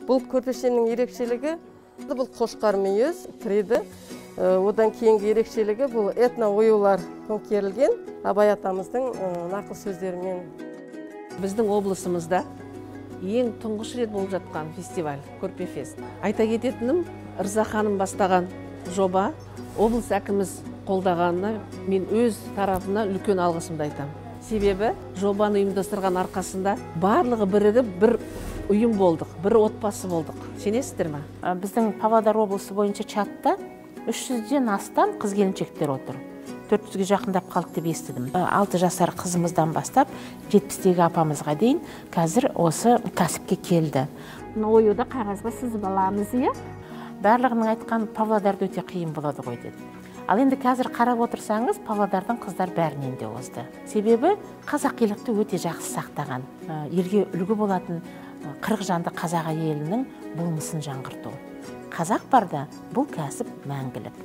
Бұл көрпешенің ерекшелігі бұл қошқар мүйіз, тіреді. Одан кейінгі ерекшелігі бұл этно оюлар көмкерілген Абай атамыздың нақыл сөздерімен. Біздің облысымызда ең тұңғыш рет болып жатқан фестиваль Көрпе-фест. Айта кететінім, Ырза ханым бастаған жоба облыс әкіміз қолдағанына мен өз тарапына үлкен алғысымды айтамын. Себебі жобаны ұйымдастырған арқасында барлығы бірігіп бір ұйым болдық, бір отбасы болдық. Сенесіздер ме? Біздің Павлодар облысы бойынша чатта 300-ден астам қыз-келіншектер отыр. 400-ге жақындап қалды деп естідім. 6 жасар қызымыздан бастап 70-тегі апамызға дейін қазір осы кәсіпке келді. Оюды қағазға сызып аламыз, иә? Барлығының айтқан Павлодарда өте қиын болады ғой деді. Ал енді қазір қарап отырсаңыз, Павлодардың қыздар бәрінен де озды. Себебі қазақилықты өте жақсы сақтаған. Елге үлгі болатын 40 жанды қазақ әйелінің болмысын жаңғырту. Қазақ барда бұл кәсіп мәңгілік.